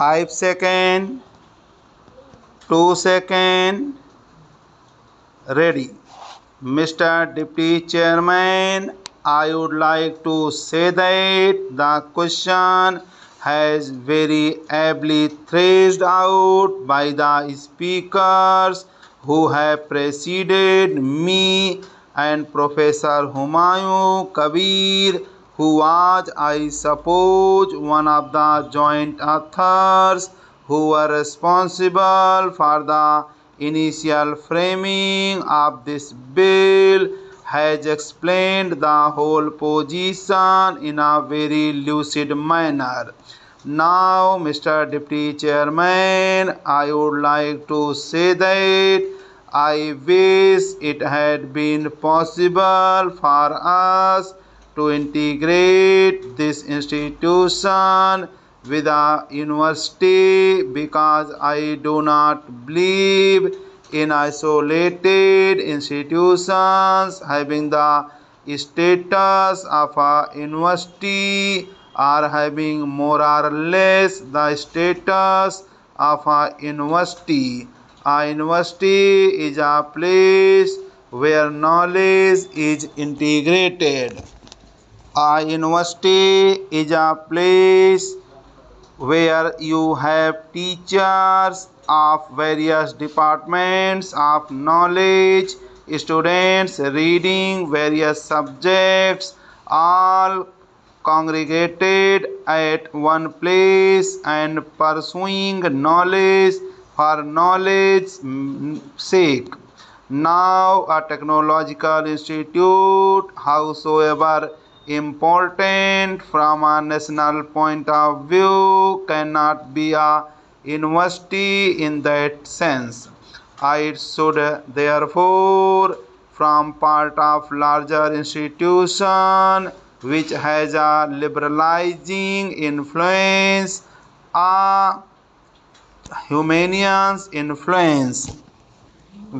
5 seconds, 2 seconds, ready. Mr. Deputy Chairman, I would like to say that the question has very ably thrashed out by the speakers who have preceded me and Professor Humayun Kabir, who was, I suppose, one of the joint authors who were responsible for the initial framing of this bill, has explained the whole position in a very lucid manner. Now, Mr. Deputy Chairman, I would like to say that I wish it had been possible for us to integrate this institution with a university, because I do not believe in isolated institutions having the status of a university or having more or less the status of a university. A university is a place where knowledge is integrated. A university is a place where you have teachers of various departments of knowledge, students reading various subjects, all congregated at one place and pursuing knowledge for knowledge's sake. Now, a technological institute, howsoever important from a national point of view, cannot be a university in that sense. It should therefore form part of larger institution which has a liberalizing influence, a Humanian's influence.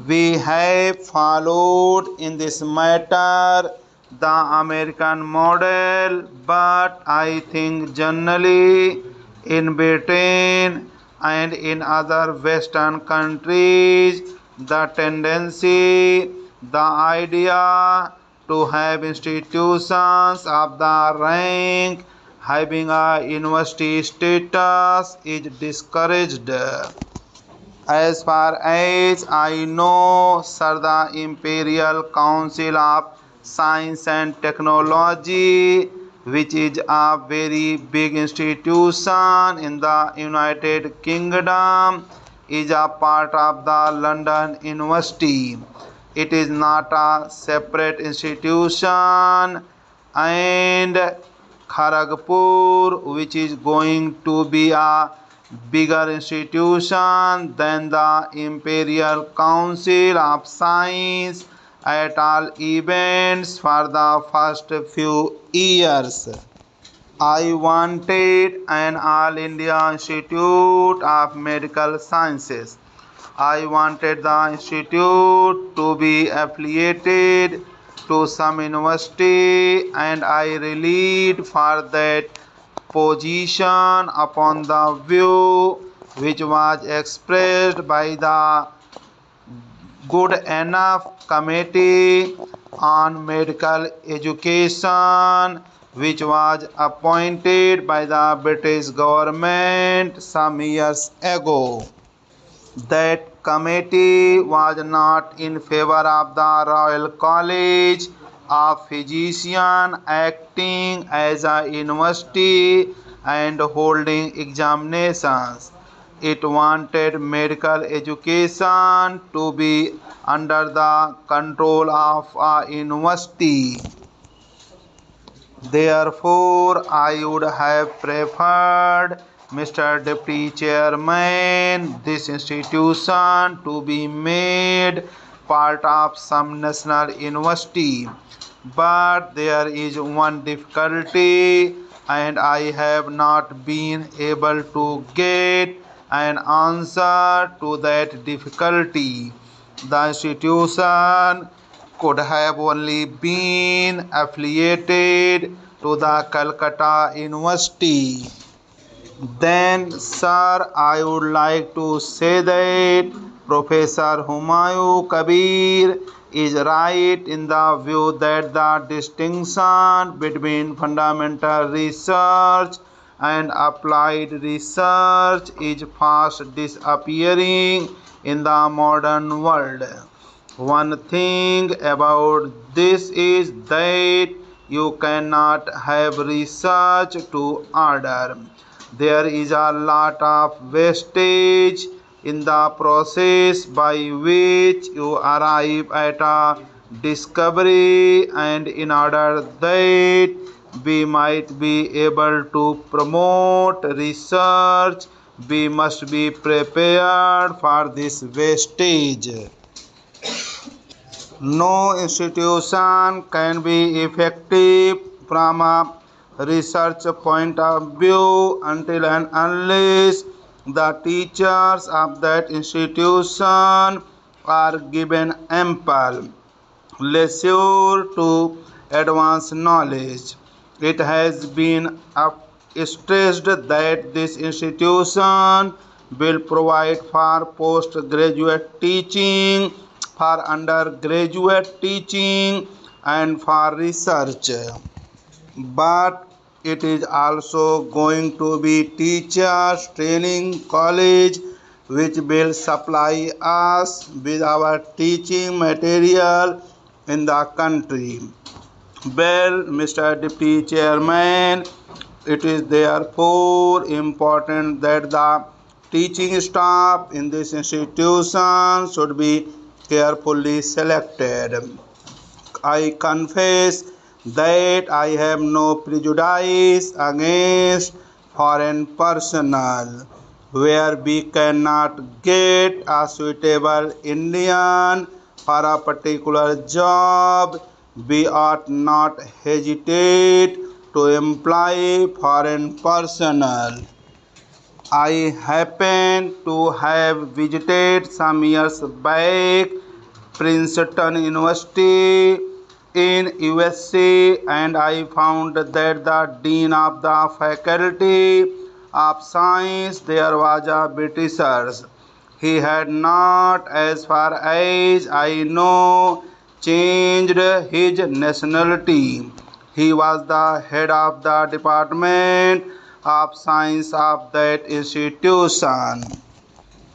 We have followed in this matter the American model, but I think generally in Britain and in other Western countries, the tendency, the idea to have institutions of the rank having a university status is discouraged. As far as I know, sir, the Imperial Council of Science and Technology, which is a very big institution in the United Kingdom, is a part of the London University. It is not a separate institution, and Kharagpur, which is going to be a bigger institution than the Imperial Council of Science, at all events for the first few years. I wanted an All India Institute of Medical Sciences. I wanted the institute to be affiliated to some university, and I relied for that position upon the view which was expressed by the Good Enough Committee on Medical Education, which was appointed by the British government some years ago. That committee was not in favor of the Royal College of Physicians acting as a university and holding examinations. It wanted medical education to be under the control of a university. Therefore, I would have preferred, Mr. Deputy Chairman, this institution to be made part of some national university. But there is one difficulty, and I have not been able to get an answer to that difficulty. The institution could have only been affiliated to the Calcutta University. Then, sir, I would like to say that Professor Humayun Kabir is right in the view that the distinction between fundamental research and applied research is fast disappearing in the modern world. One thing about this is that you cannot have research to order. There is a lot of wastage in the process by which you arrive at a discovery, and in order that we might be able to promote research, we must be prepared for this wastage. No institution can be effective from a research point of view until and unless the teachers of that institution are given ample leisure to advance knowledge. It has been stressed that this institution will provide for postgraduate teaching, for undergraduate teaching, and for research. But it is also going to be teachers training college which will supply us with our teaching material in the country. Well, Mr. Deputy Chairman, it is therefore important that the teaching staff in this institution should be carefully selected. I confess that I have no prejudice against foreign personnel. Where we cannot get a suitable Indian for a particular job, we ought not hesitate to employ foreign personnel. I happen to have visited some years back Princeton University in USA, and I found that the dean of the faculty of science there was a Britisher. He had not, as far as I know, changed his nationality. He was the head of the department of science of that institution.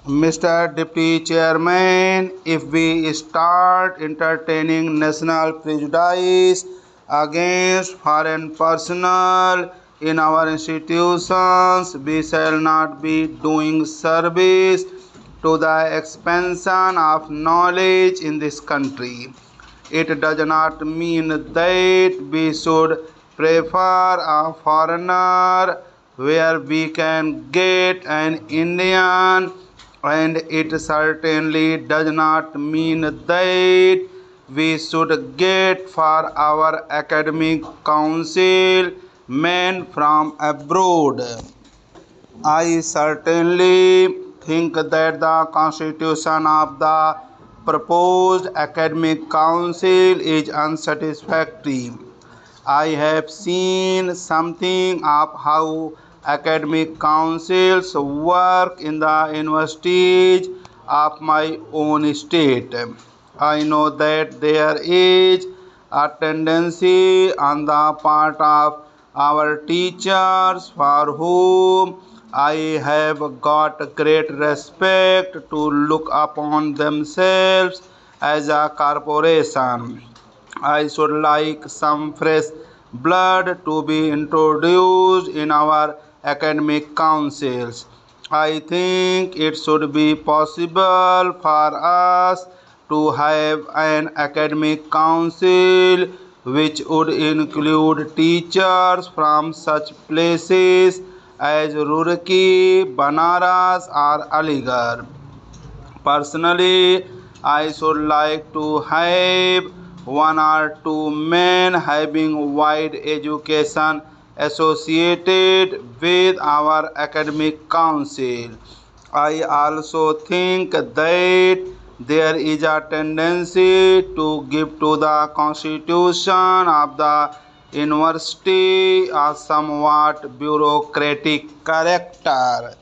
Mr. Deputy Chairman, if we start entertaining national prejudice against foreign personnel in our institutions, we shall not be doing service to the expansion of knowledge in this country. It does not mean that we should prefer a foreigner where we can get an Indian, and it certainly does not mean that we should get for our academic council men from abroad. I certainly think that the constitution of the proposed academic council is unsatisfactory. I have seen something of how academic councils work in the universities of my own state. I know that there is a tendency on the part of our teachers for whom I have got great respect to look upon themselves as a corporation. I should like some fresh blood to be introduced in our academic councils. I think it should be possible for us to have an academic council which would include teachers from such places as Roorkee, Banaras or Aligarh. Personally, I should like to have one or two men having wide education associated with our academic council. I also think that there is a tendency to give to the constitution of the University, a somewhat bureaucratic character.